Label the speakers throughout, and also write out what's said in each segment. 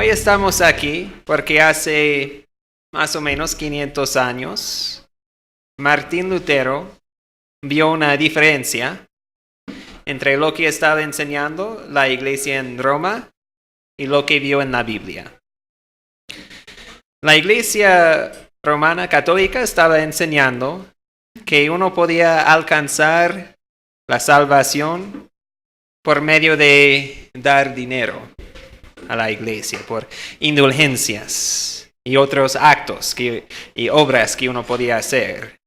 Speaker 1: Hoy estamos aquí porque hace más o menos 500 años Martín Lutero vio una diferencia entre lo que estaba enseñando la iglesia en Roma y lo que vio en la Biblia. La iglesia romana católica estaba enseñando que uno podía alcanzar la salvación por medio de dar dinero a la iglesia, por indulgencias y otros actos y obras que uno podía hacer.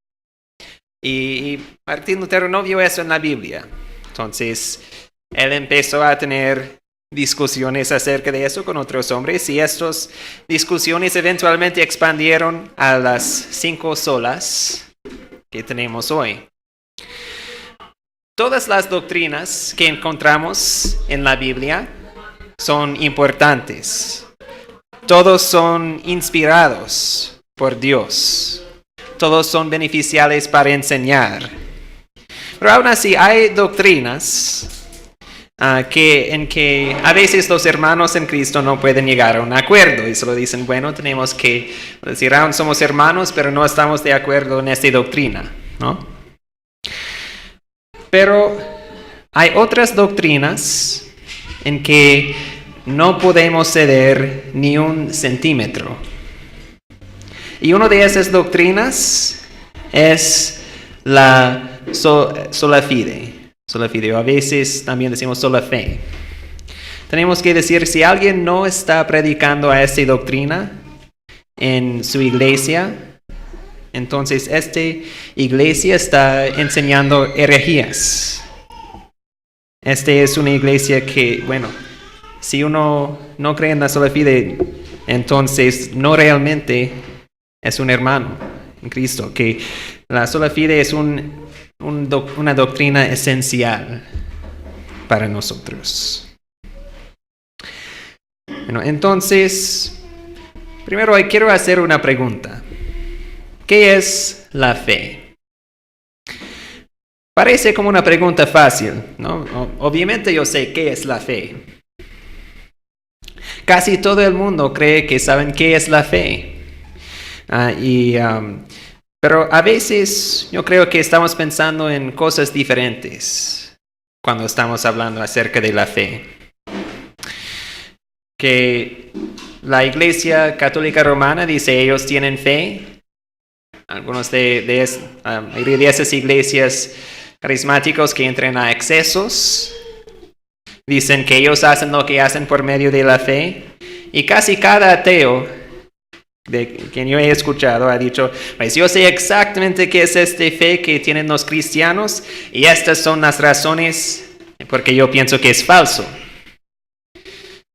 Speaker 1: Y Martín Lutero no vio eso en la Biblia. Entonces, él empezó a tener discusiones acerca de eso con otros hombres y estas discusiones eventualmente expandieron a las 5 solas que tenemos hoy. Todas las doctrinas que encontramos en la Biblia son importantes. Todos son inspirados por Dios. Todos son beneficiales para enseñar. Pero aún así hay doctrinas en que a veces los hermanos en Cristo no pueden llegar a un acuerdo y solo dicen, bueno, tenemos que decir, aún somos hermanos, pero no estamos de acuerdo en esta doctrina, ¿no? Pero hay otras doctrinas en que no podemos ceder ni un centímetro. Y una de esas doctrinas es la sola fide. Sola fide, o a veces también decimos sola fe. Tenemos que decir, si alguien no está predicando a esta doctrina en su iglesia, entonces esta iglesia está enseñando herejías. Esta es una iglesia que, bueno, si uno no cree en la sola fide, entonces no realmente es un hermano en Cristo. Que la sola fide es una doctrina esencial para nosotros. Bueno, entonces, primero quiero hacer una pregunta. ¿Qué es la fe? Parece como una pregunta fácil, ¿no? Obviamente yo sé qué es la fe. Casi todo el mundo cree que saben qué es la fe. Pero a veces yo creo que estamos pensando en cosas diferentes cuando estamos hablando acerca de la fe. Que la Iglesia Católica Romana dice ellos tienen fe. Algunos de esas iglesias carismáticos que entran a excesos dicen que ellos hacen lo que hacen por medio de la fe. Y casi cada ateo de quien yo he escuchado ha dicho, pues yo sé exactamente qué es esta fe que tienen los cristianos y estas son las razones porque yo pienso que es falso.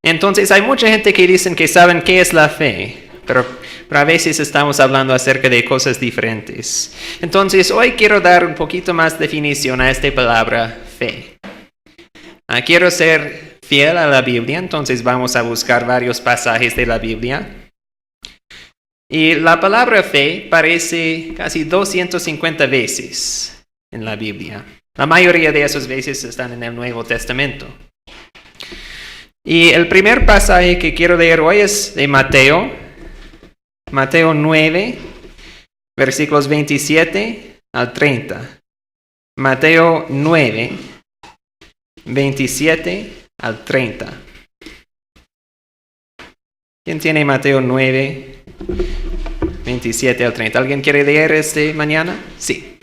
Speaker 1: Entonces hay mucha gente que dicen que saben qué es la fe, pero a veces estamos hablando acerca de cosas diferentes. Entonces hoy quiero dar un poquito más definición a esta palabra fe. Quiero ser fiel a la Biblia, entonces vamos a buscar varios pasajes de la Biblia. Y la palabra fe aparece casi 250 veces en la Biblia. La mayoría de esas veces están en el Nuevo Testamento. Y el primer pasaje que quiero leer hoy es de Mateo 9, versículos 27 al 30. Mateo 9, 27 al 30. ¿Quién tiene Mateo 9, 27 al 30? ¿Alguien quiere leer mañana? Sí.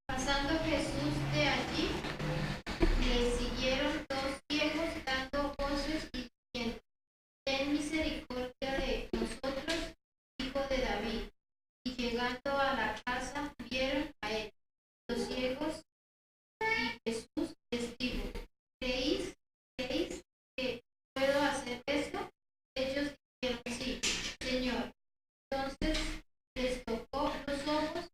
Speaker 2: Pasando Jesús de allí, le siguieron 2 ciegos dando voces y diciendo, ten misericordia de nosotros, hijo de David. Y llegando a la casa, vieron a él, los ciegos, y Jesús les dijo, ¿creéis que puedo hacer esto? Ellos dijeron, sí, Señor. Entonces les tocó los ojos,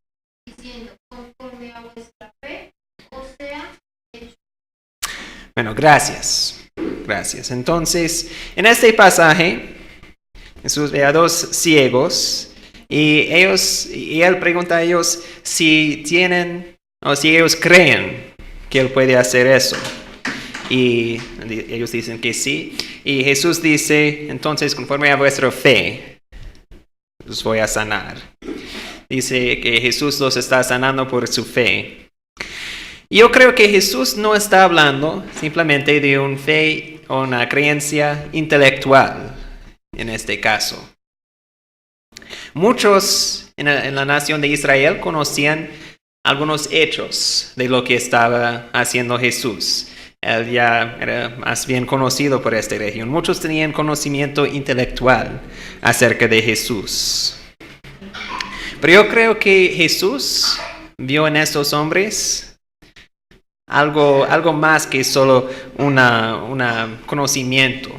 Speaker 2: diciendo, conforme a vuestra fe, os sea hecho.
Speaker 1: Bueno, gracias. Gracias. Entonces, en este pasaje, Jesús ve a 2 ciegos y él pregunta a ellos si tienen o si ellos creen que él puede hacer eso. Y ellos dicen que sí. Y Jesús dice, entonces, conforme a vuestra fe, los voy a sanar. Dice que Jesús los está sanando por su fe. Yo creo que Jesús no está hablando simplemente de una fe o una creencia intelectual en este caso. Muchos en la nación de Israel conocían algunos hechos de lo que estaba haciendo Jesús. Él ya era más bien conocido por esta región. Muchos tenían conocimiento intelectual acerca de Jesús. Pero yo creo que Jesús vio en estos hombres algo más que solo un conocimiento.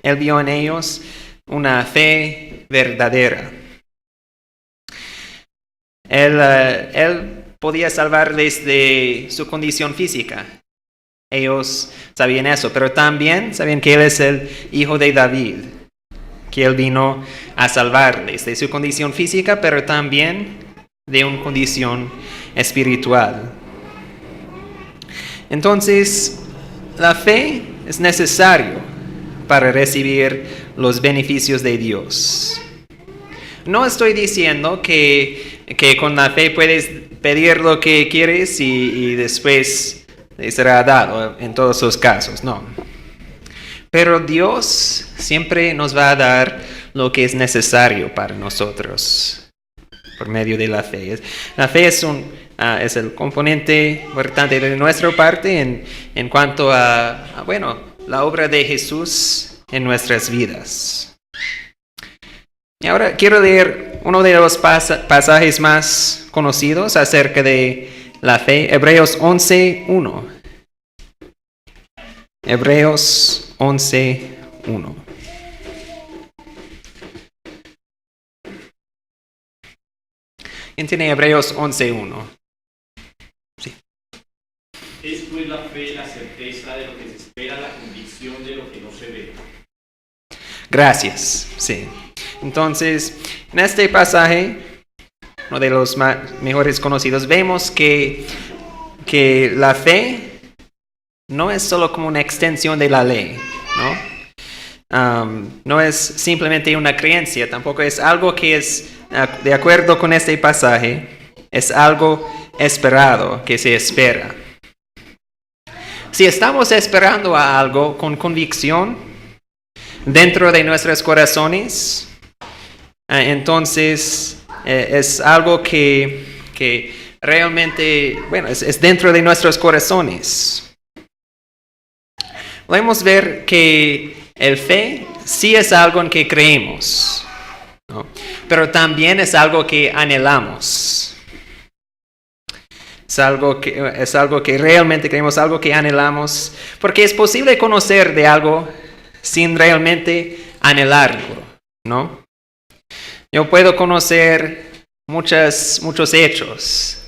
Speaker 1: Él vio en ellos una fe verdadera. Él podía salvarles de su condición física. Ellos sabían eso, pero también sabían que Él es el hijo de David, que Él vino a salvarles de su condición física, pero también de una condición espiritual. Entonces, la fe es necesaria para recibir los beneficios de Dios. No estoy diciendo que con la fe puedes pedir lo que quieres y después será dado en todos los casos, no. Pero Dios siempre nos va a dar lo que es necesario para nosotros por medio de la fe. La fe es el componente importante de nuestra parte en cuanto a la obra de Jesús en nuestras vidas. Y ahora quiero leer uno de los pasajes más conocidos acerca de la fe, Hebreos 11:1. Hebreos 11:1. ¿Quién tiene Hebreos 11:1? Sí.
Speaker 3: Es pues la fe, la certeza de lo que se espera, la convicción de lo que no se ve.
Speaker 1: Gracias, sí. Entonces, en este pasaje, uno de los mejores conocidos, vemos que la fe no es solo como una extensión de la ley, ¿no? No es simplemente una creencia, tampoco es algo que es, de acuerdo con este pasaje, es algo esperado, que se espera. Si estamos esperando a algo con convicción dentro de nuestros corazones, entonces es algo que realmente, es dentro de nuestros corazones. Podemos ver que el fe sí es algo en que creemos, ¿no? Pero también es algo que anhelamos. Es algo que realmente creemos, algo que anhelamos, porque es posible conocer de algo sin realmente anhelarlo, ¿no? Yo puedo conocer muchos hechos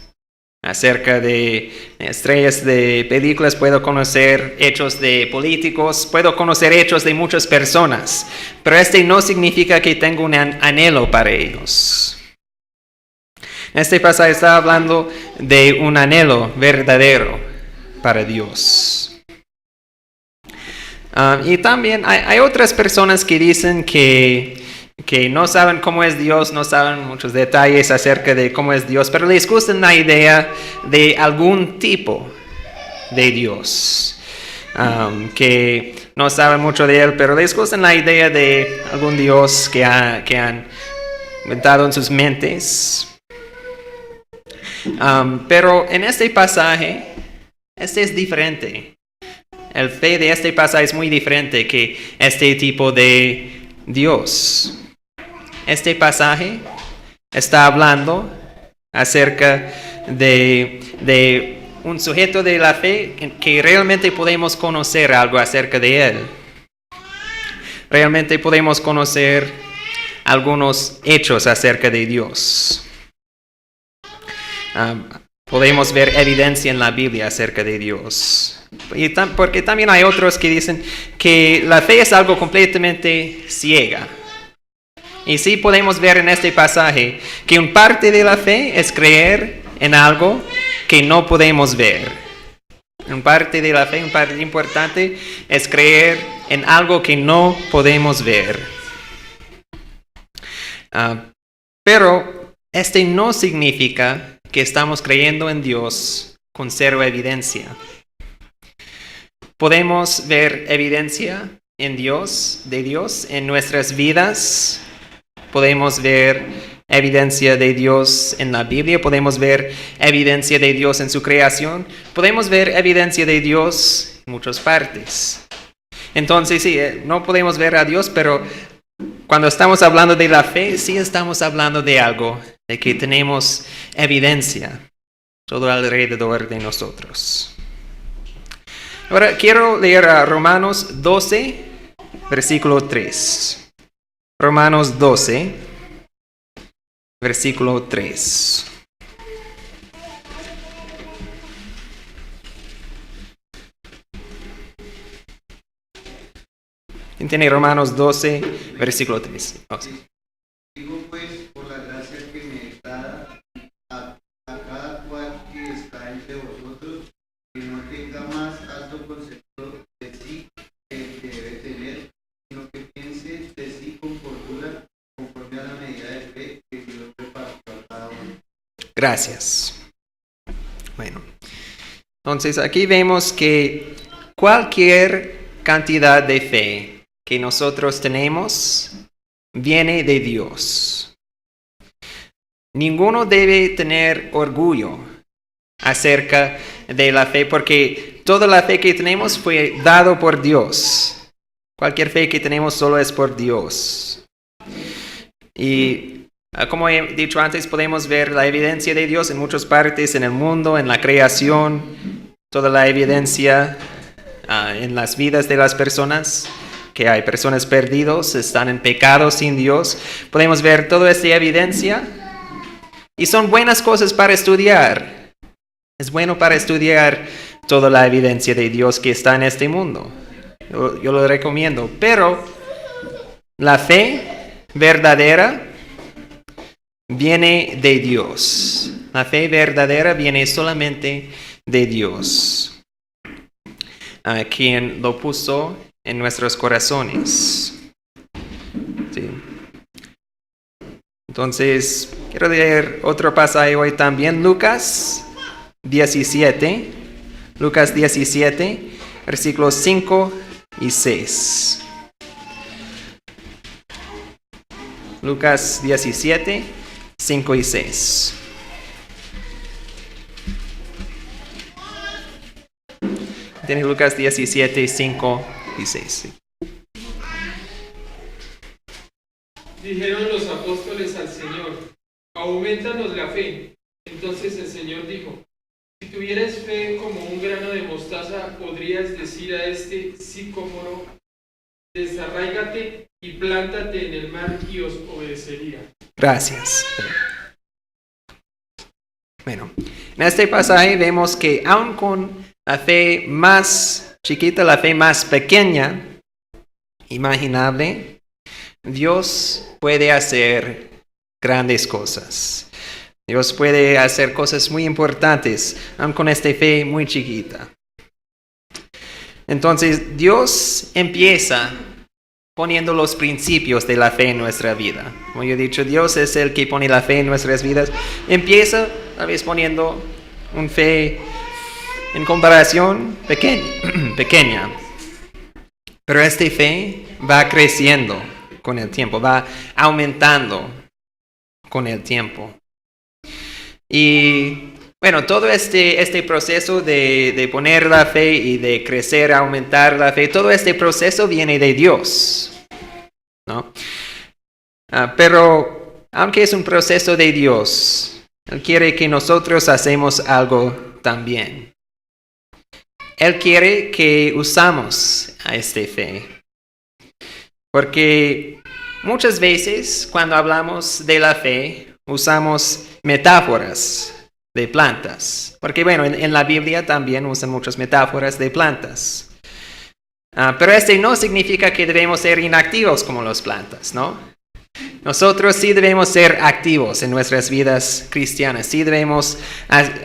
Speaker 1: acerca de estrellas de películas, puedo conocer hechos de políticos, puedo conocer hechos de muchas personas, pero no significa que tengo un anhelo para ellos. Este pasaje está hablando de un anhelo verdadero para Dios. Y también hay otras personas que dicen que no saben cómo es Dios, no saben muchos detalles acerca de cómo es Dios, pero les gusta la idea de algún tipo de Dios, que no saben mucho de Él, pero les gusta la idea de algún Dios que han inventado en sus mentes. Pero en este pasaje, es diferente. El fe de este pasaje es muy diferente que este tipo de Dios. Este pasaje está hablando acerca de un sujeto de la fe en que realmente podemos conocer algo acerca de él. Realmente podemos conocer algunos hechos acerca de Dios. Podemos ver evidencia en la Biblia acerca de Dios. Porque también hay otros que dicen que la fe es algo completamente ciega. Y sí podemos ver en este pasaje que una parte de la fe es creer en algo que no podemos ver. En parte de la fe, un parte importante es creer en algo que no podemos ver. Pero este no significa que estamos creyendo en Dios con cero evidencia. Podemos ver evidencia de Dios en nuestras vidas. Podemos ver evidencia de Dios en la Biblia. Podemos ver evidencia de Dios en su creación. Podemos ver evidencia de Dios en muchas partes. Entonces, sí, no podemos ver a Dios, pero cuando estamos hablando de la fe, sí estamos hablando de algo, de que tenemos evidencia todo alrededor de nosotros. Ahora quiero leer a Romanos 12, versículo 3. Romanos 12, versículo 3. ¿Quién tiene Romanos 12, versículo 3? Oh, sí.
Speaker 4: Digo pues, por la gracia que me es dada, a cada cual que está entre vosotros, que no tenga más alto concepto de sí que el que debe tener, sino que piense de sí con cordura, conforme a la medida de fe que Dios repartió a cada uno.
Speaker 1: Gracias. Bueno, entonces aquí vemos que cualquier cantidad de fe que nosotros tenemos viene de Dios. Ninguno debe tener orgullo acerca de la fe, porque toda la fe que tenemos fue dado por Dios. Cualquier fe que tenemos solo es por Dios. Y como he dicho antes, podemos ver la evidencia de Dios en muchas partes en el mundo, en la creación, toda la evidencia en las vidas de las personas, que hay personas perdidos, están en pecado sin Dios. Podemos ver toda esta evidencia y son buenas cosas para estudiar. Es bueno para estudiar toda la evidencia de Dios que está en este mundo. Yo lo recomiendo. Pero la fe verdadera viene de Dios. La fe verdadera viene solamente de Dios, quien lo puso en nuestros corazones. Sí. Entonces, quiero leer otro pasaje hoy también, Lucas 17. Lucas 17, versículos 5 y 6. Lucas 17, 5 y 6. Tiene Lucas 17, 5 y 6.
Speaker 5: Dijeron los apóstoles al Señor: aumentanos la fe. Entonces el Señor dijo: si tuvieras fe como un grano de mostaza, podrías decir a este sicómoro: desarráigate y plántate en el mar, y os obedecería.
Speaker 1: Gracias. Bueno, en este pasaje vemos que aun con la fe más chiquita, la fe más pequeña, imaginable, Dios puede hacer grandes cosas. Dios puede hacer cosas muy importantes, aun con esta fe muy chiquita. Entonces, Dios empieza poniendo los principios de la fe en nuestra vida. Como yo he dicho, Dios es el que pone la fe en nuestras vidas. Empieza a veces poniendo una fe en comparación pequeña. Pero esta fe va creciendo con el tiempo, va aumentando con el tiempo. Y bueno, todo este proceso de poner la fe y de crecer, aumentar la fe, todo este proceso viene de Dios, ¿no? Pero aunque es un proceso de Dios, Él quiere que nosotros hacemos algo también. Él quiere que usamos a esta fe. Porque muchas veces cuando hablamos de la fe, usamos metáforas de plantas. Porque bueno, en la Biblia también usan muchas metáforas de plantas. Pero no significa que debemos ser inactivos como las plantas, ¿no? Nosotros sí debemos ser activos en nuestras vidas cristianas, sí debemos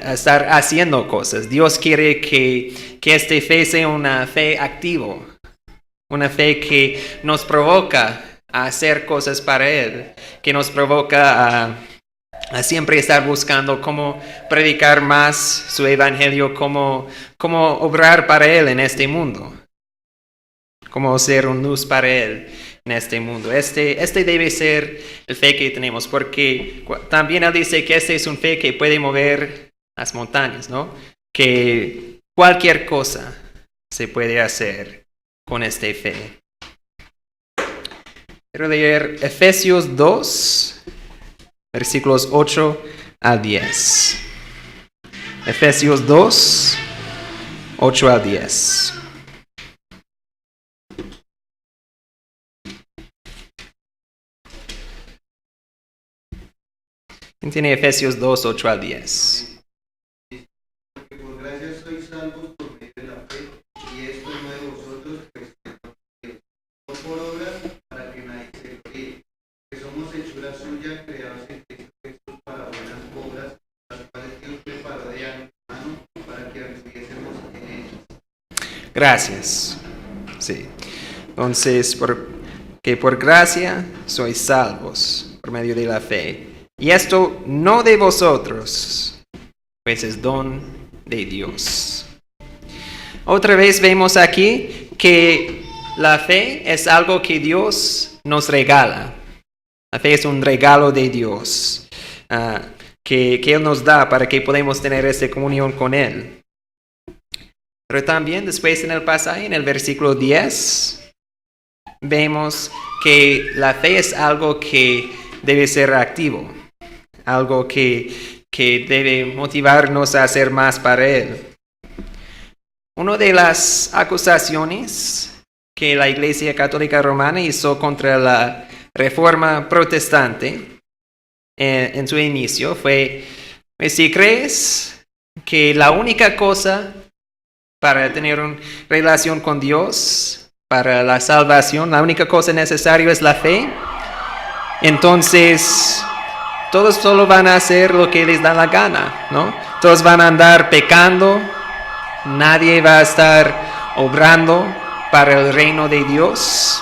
Speaker 1: estar haciendo cosas. Dios quiere que esta fe sea una fe activa, una fe que nos provoca a hacer cosas para Él, que nos provoca a siempre estar buscando cómo predicar más su evangelio, cómo obrar para Él en este mundo, cómo ser una luz para Él en este mundo. Este debe ser el fe que tenemos, porque también Él dice que este es un fe que puede mover las montañas, ¿no? Que cualquier cosa se puede hacer con esta fe. Quiero leer Efesios 2, versículos 8 a 10. Efesios 2, 8 a 10. ¿Quién tiene Efesios 2, 8 a 10?
Speaker 4: Porque por gracia sois salvos por medio de la fe, y esto no de vosotros, pues no por obras, para que nadie se gloríe, que somos hechura suya, creados en Cristo Jesús para buenas obras, las cuales Dios preparó de antemano para que anduviésemos en ellas.
Speaker 1: Gracias. Sí. Entonces, que por gracia sois salvos por medio de la fe. Y esto no de vosotros, pues es don de Dios. Otra vez vemos aquí que la fe es algo que Dios nos regala. La fe es un regalo de Dios que Él nos da para que podamos tener esta comunión con Él. Pero también después en el pasaje, en el versículo 10, vemos que la fe es algo que debe ser activo. Algo que debe motivarnos a hacer más para Él. Una de las acusaciones que la Iglesia Católica Romana hizo contra la Reforma Protestante en su inicio fue: si crees que la única cosa para tener una relación con Dios, para la salvación, la única cosa necesaria es la fe, entonces todos solo van a hacer lo que les da la gana, ¿no? Todos van a andar pecando, nadie va a estar obrando para el reino de Dios.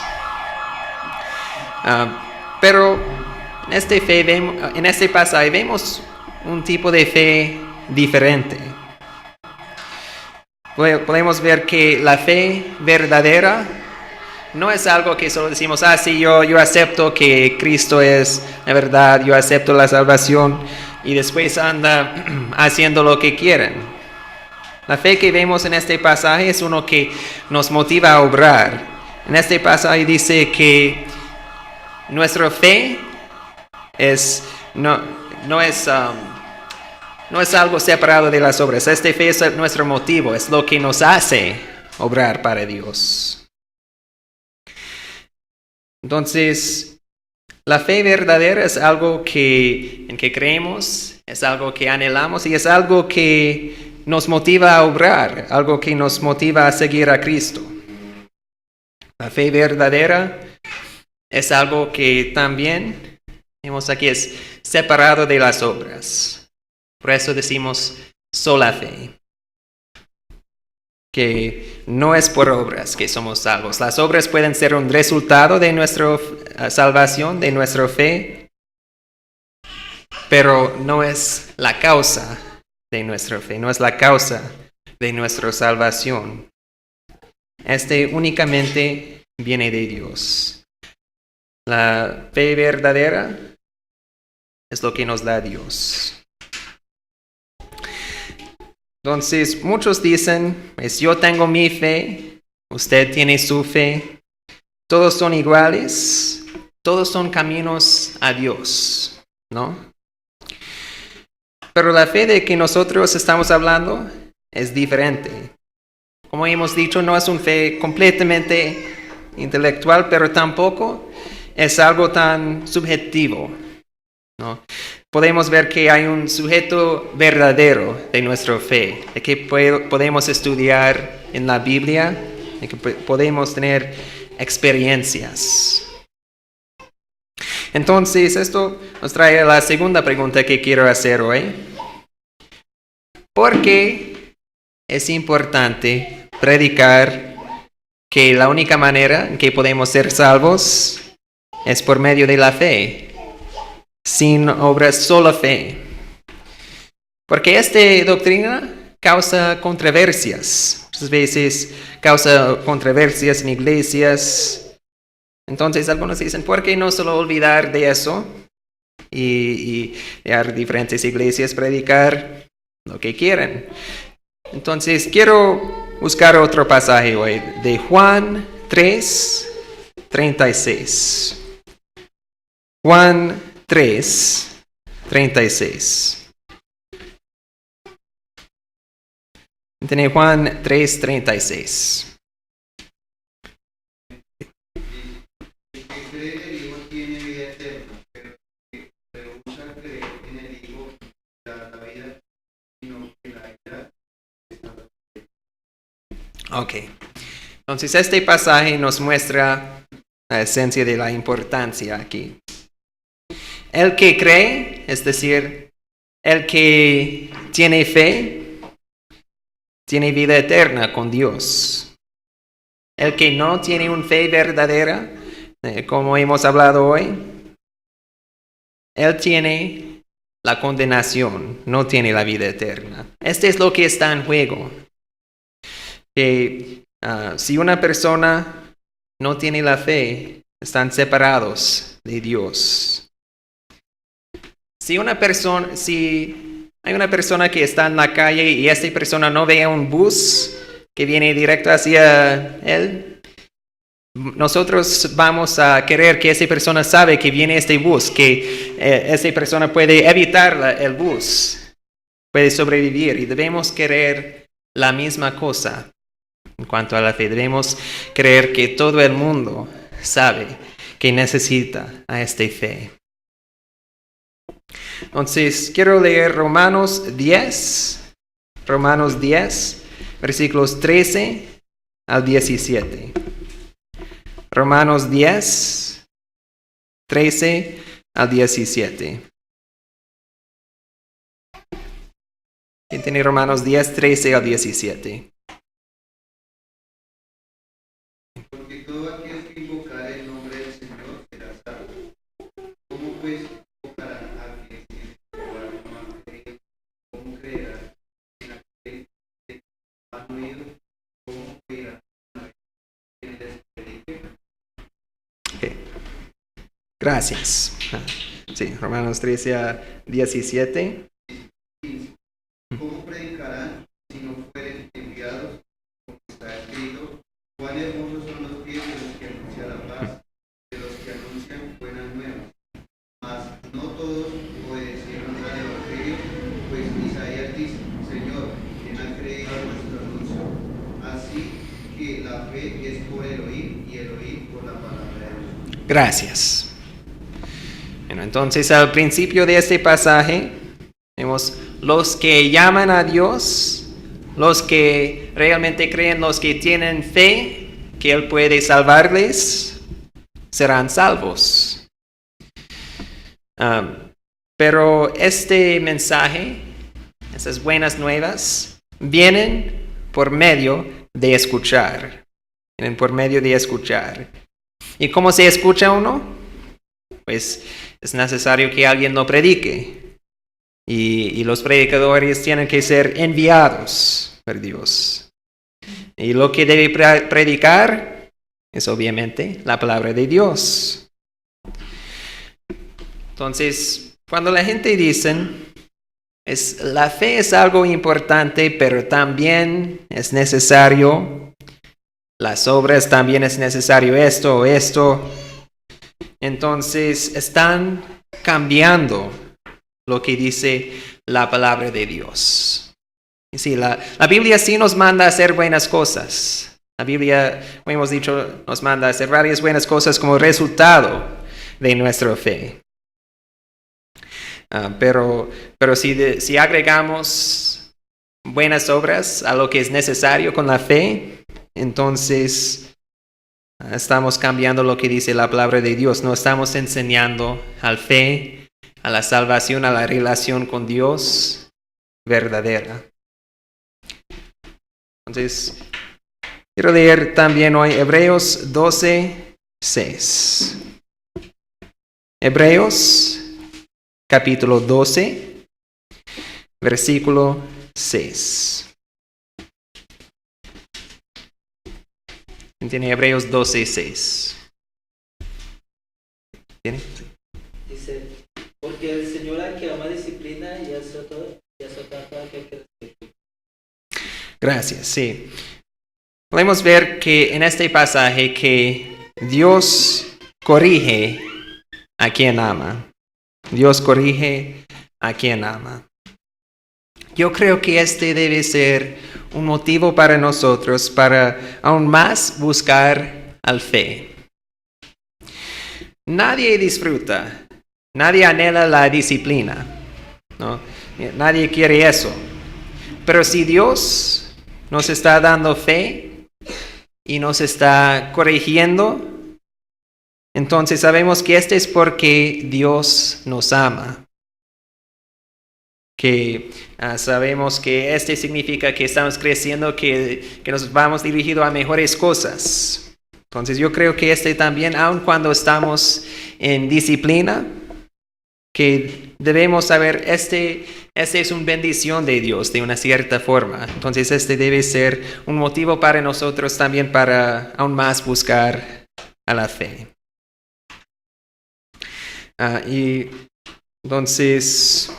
Speaker 1: Pero en este pasaje vemos un tipo de fe diferente. Podemos ver que la fe verdadera no es algo que solo decimos: sí, yo acepto que Cristo es la verdad, yo acepto la salvación, y después anda haciendo lo que quieren. La fe que vemos en este pasaje es uno que nos motiva a obrar. En este pasaje dice que nuestra fe no es algo separado de las obras. Esta fe es nuestro motivo, es lo que nos hace obrar para Dios. Entonces, la fe verdadera es algo en que creemos, es algo que anhelamos y es algo que nos motiva a obrar, algo que nos motiva a seguir a Cristo. La fe verdadera es algo que también, vemos aquí, es separado de las obras. Por eso decimos sola fe. Que no es por obras que somos salvos. Las obras pueden ser un resultado de nuestra salvación, de nuestra fe, pero no es la causa de nuestra fe, no es la causa de nuestra salvación. Únicamente viene de Dios. La fe verdadera es lo que nos da Dios. Entonces, muchos dicen: pues yo tengo mi fe, usted tiene su fe, todos son iguales, todos son caminos a Dios, ¿no? Pero la fe de que nosotros estamos hablando es diferente. Como hemos dicho, no es una fe completamente intelectual, pero tampoco es algo tan subjetivo, ¿no? Podemos ver que hay un sujeto verdadero de nuestra fe, de que podemos estudiar en la Biblia, de que podemos tener experiencias. Entonces, esto nos trae a la segunda pregunta que quiero hacer hoy. ¿Por qué es importante predicar que la única manera en que podemos ser salvos es por medio de la fe, sin obras, solo fe? Porque esta doctrina causa controversias. Muchas veces causa controversias en iglesias. Entonces algunos dicen, ¿por qué no solo olvidar de eso y a diferentes iglesias predicar lo que quieren? Entonces quiero buscar otro pasaje hoy de Juan 3:36. Juan 3:36. Tiene Juan 3:36.
Speaker 4: El que cree en el Hijo tiene vida eterna, pero el que rehúsa creer en el Hijo no tendrá la vida, sino que la ira está.
Speaker 1: Ok. Entonces este pasaje nos muestra la esencia de la importancia aquí. El que cree, es decir, el que tiene fe, tiene vida eterna con Dios. El que no tiene una fe verdadera, como hemos hablado hoy, él tiene la condenación, no tiene la vida eterna. Este es lo que está en juego. Que si una persona no tiene la fe, están separados de Dios. Si hay una persona que está en la calle y esta persona no ve un bus que viene directo hacia él, nosotros vamos a querer que esa persona sabe que viene este bus, que esa persona puede evitar el bus, puede sobrevivir, y debemos querer la misma cosa en cuanto a la fe. Debemos creer que todo el mundo sabe que necesita a esta fe. Entonces, quiero leer Romanos 10, versículos 13 al 17. Romanos 10, 13 al 17. ¿Quién tiene Romanos 10, 13 al 17?
Speaker 4: Porque todo aquel que invocar el nombre del Señor será salvo. ¿Cómo pues invocarán a aquel que no han creído? ¿Cómo creerán en aquel que no han oído? ¿Cómo creerán en aquel que les predique?
Speaker 1: Okay. Gracias. Sí, Romanos 13 a 17.
Speaker 4: 15. ¿Cómo predicarán si no fueren enviados? Como está escrito, cuán hermosos son los pies de los que anuncian la paz, de los que anuncian buenas nuevas. Mas no todos obedecieron al Evangelio, pues Isaías dice, Señor, ¿quién ha creído a nuestro anuncio? Así que la fe es por el oír y el oír por la palabra de Dios.
Speaker 1: Gracias. Bueno, entonces al principio de este pasaje vemos los que llaman a Dios, los que realmente creen, los que tienen fe que Él puede salvarles, serán salvos. Pero este mensaje, esas buenas nuevas, vienen por medio de escuchar. Vienen por medio de escuchar. ¿Y cómo se escucha uno? Pues es necesario que alguien lo predique. Y los predicadores tienen que ser enviados por Dios. Y lo que debe predicar es obviamente la palabra de Dios. Entonces, cuando la gente dice, la fe es algo importante, pero también es necesario, las obras también es necesario esto o esto, entonces están cambiando lo que dice la palabra de Dios. Y sí, la Biblia sí nos manda a hacer buenas cosas. La Biblia, como hemos dicho, nos manda a hacer varias buenas cosas como resultado de nuestra fe. Pero si agregamos buenas obras a lo que es necesario con la fe, entonces estamos cambiando lo que dice la palabra de Dios. No estamos enseñando al fe, a la salvación, a la relación con Dios verdadera. Entonces, quiero leer también hoy Hebreos 12:6. Hebreos capítulo 12, versículo 6. ¿Tiene Hebreos 12:6? ¿Tiene?
Speaker 6: Dice, porque el Señor al que ama disciplina y azota todo aquel que respeta.
Speaker 1: Gracias, sí. Podemos ver que en este pasaje que Dios corrige a quien ama. Dios corrige a quien ama. Yo creo que este debe ser un motivo para nosotros para aún más buscar al fe. Nadie disfruta, nadie anhela la disciplina, ¿no? Nadie quiere eso. Pero si Dios nos está dando fe y nos está corrigiendo, entonces sabemos que este es porque Dios nos ama. Que sabemos que este significa que estamos creciendo, que nos vamos dirigidos a mejores cosas. Entonces yo creo que este también, aun cuando estamos en disciplina, que debemos saber, este es una bendición de Dios de una cierta forma. Entonces este debe ser un motivo para nosotros también para aún más buscar a la fe. Y entonces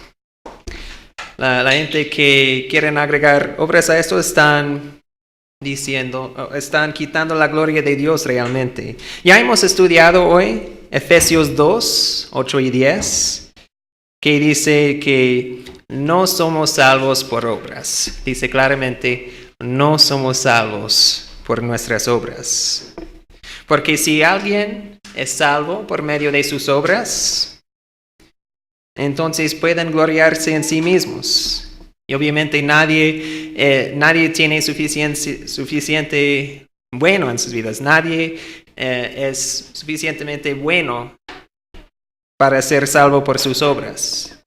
Speaker 1: la gente que quieren agregar obras a esto están quitando la gloria de Dios realmente. Ya hemos estudiado hoy Efesios 2, 8 y 10, que dice que no somos salvos por obras. Dice claramente, no somos salvos por nuestras obras. Porque si alguien es salvo por medio de sus obras, entonces pueden gloriarse en sí mismos. Y obviamente nadie tiene suficiente bueno en sus vidas. Nadie es suficientemente bueno para ser salvo por sus obras.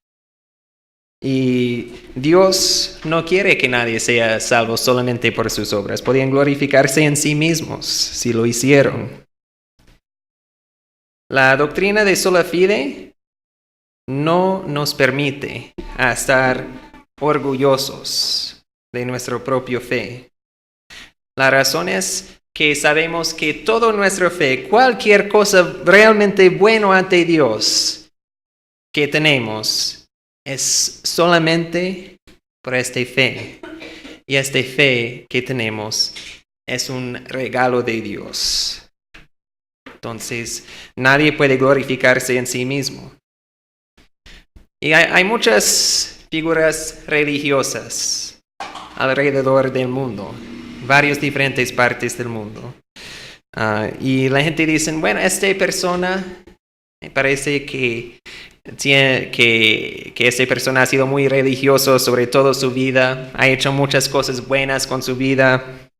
Speaker 1: Y Dios no quiere que nadie sea salvo solamente por sus obras. Podían glorificarse en sí mismos si lo hicieron. La doctrina de sola fide no nos permite estar orgullosos de nuestra propia fe. La razón es que sabemos que toda nuestra fe, cualquier cosa realmente bueno ante Dios que tenemos, es solamente por esta fe. Y esta fe que tenemos es un regalo de Dios. Entonces, nadie puede glorificarse en sí mismo. Y hay muchas figuras religiosas alrededor del mundo, varias diferentes partes del mundo. Y la gente dice, bueno, esta persona me parece que esta persona ha sido muy religioso sobre toda su vida, ha hecho muchas cosas buenas con su vida.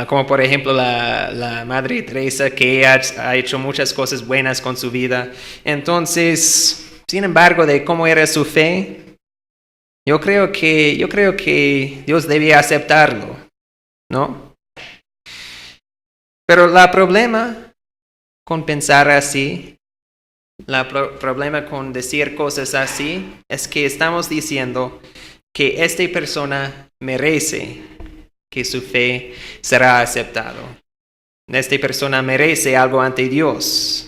Speaker 1: Como por ejemplo la Madre Teresa, que ha hecho muchas cosas buenas con su vida. Entonces, sin embargo, de cómo era su fe, yo creo que Dios debía aceptarlo, ¿no? Pero el problema con pensar así, problema con decir cosas así, es que estamos diciendo que esta persona merece que su fe será aceptado. Esta persona merece algo ante Dios.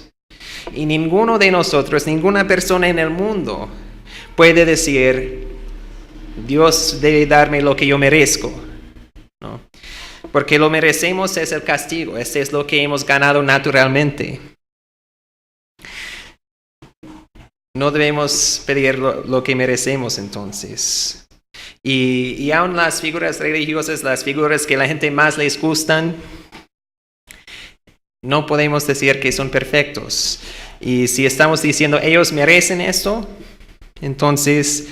Speaker 1: Y ninguno de nosotros, ninguna persona en el mundo puede decir, Dios debe darme lo que yo merezco, ¿no? Porque lo merecemos es el castigo, este es lo que hemos ganado naturalmente. No debemos pedir lo que merecemos entonces. Y aún las figuras religiosas, las figuras que a la gente más les gustan, no podemos decir que son perfectos. Y si estamos diciendo ellos merecen esto, entonces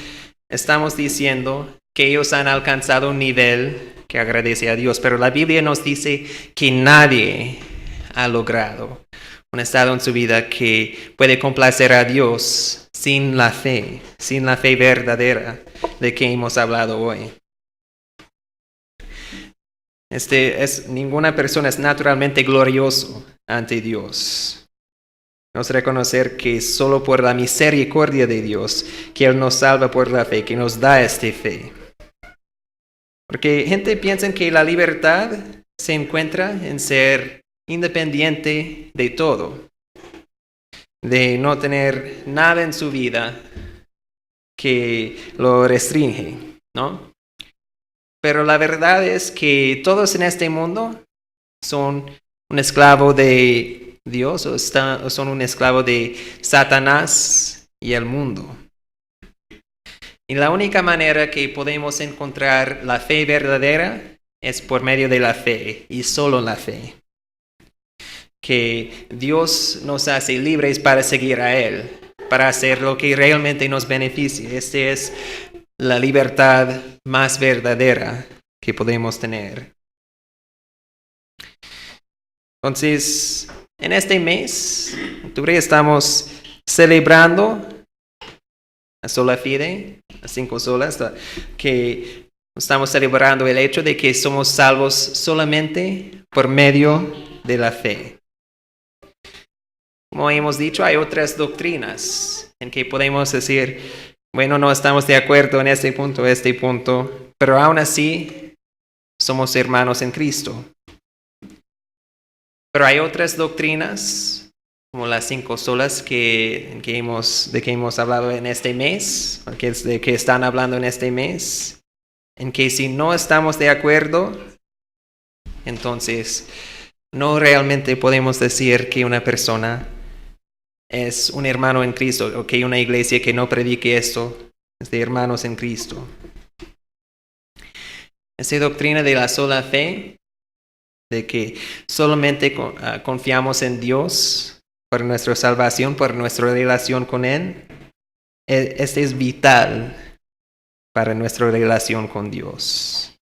Speaker 1: estamos diciendo que ellos han alcanzado un nivel que agradece a Dios. Pero la Biblia nos dice que nadie ha logrado. Un estado en su vida que puede complacer a Dios sin la fe verdadera de que hemos hablado hoy. Ninguna persona es naturalmente glorioso ante Dios. Nos reconocer que solo por la misericordia de Dios, que Él nos salva por la fe, que nos da esta fe. Porque gente piensa que la libertad se encuentra en ser independiente de todo, de no tener nada en su vida que lo restringe, ¿no? Pero la verdad es que todos en este mundo son un esclavo de Dios o son un esclavo de Satanás y el mundo. Y la única manera que podemos encontrar la fe verdadera es por medio de la fe y solo la fe. Que Dios nos hace libres para seguir a Él, para hacer lo que realmente nos beneficie. Esta es la libertad más verdadera que podemos tener. Entonces, en este mes, en octubre, estamos celebrando a sola fide, a 5 solas, que estamos celebrando el hecho de que somos salvos solamente por medio de la fe. Como hemos dicho, hay otras doctrinas en que podemos decir, bueno, no estamos de acuerdo en este punto, pero aún así somos hermanos en Cristo. Pero hay otras doctrinas, como las 5 solas de que hemos hablado en este mes, de que están hablando en este mes, en que si no estamos de acuerdo, entonces no realmente podemos decir que una persona es un hermano en Cristo, o que una iglesia que no predique esto es de hermanos en Cristo. Esa doctrina de la sola fe, de que solamente confiamos en Dios por nuestra salvación, por nuestra relación con Él, este es vital para nuestra relación con Dios.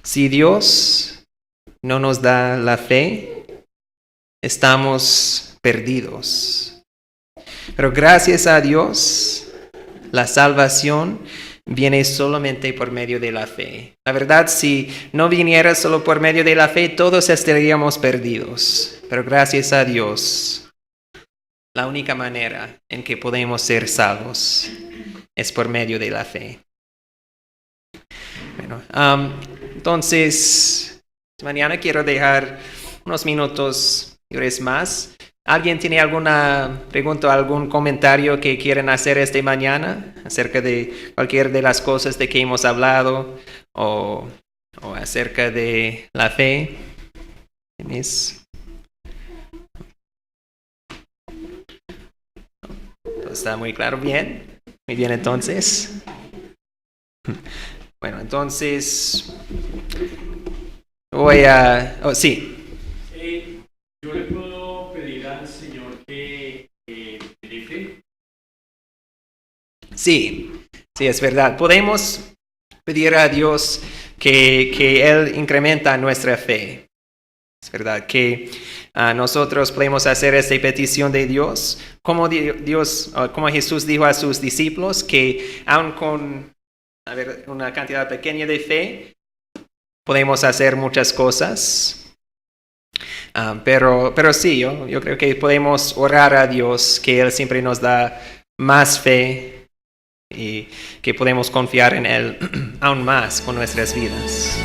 Speaker 1: Si Dios no nos da la fe, estamos perdidos. Pero gracias a Dios, la salvación viene solamente por medio de la fe. La verdad, si no viniera solo por medio de la fe, todos estaríamos perdidos. Pero gracias a Dios, la única manera en que podemos ser salvos es por medio de la fe. Bueno, entonces, mañana quiero dejar unos minutos libres más. ¿Alguien tiene alguna pregunta o algún comentario que quieren hacer esta mañana acerca de cualquier de las cosas de que hemos hablado o acerca de la fe? ¿Está muy claro? Bien. Muy bien, entonces. Bueno, entonces voy a... sí.
Speaker 3: Yo le puedo pedir al Señor que me dé fe.
Speaker 1: Sí, es verdad. Podemos pedir a Dios que Él incrementa nuestra fe. Es verdad que nosotros podemos hacer esta petición de Dios, como Jesús dijo a sus discípulos, que aun con una cantidad pequeña de fe, podemos hacer muchas cosas. Pero sí, yo creo que podemos orar a Dios, que Él siempre nos da más fe y que podemos confiar en Él aún más con nuestras vidas.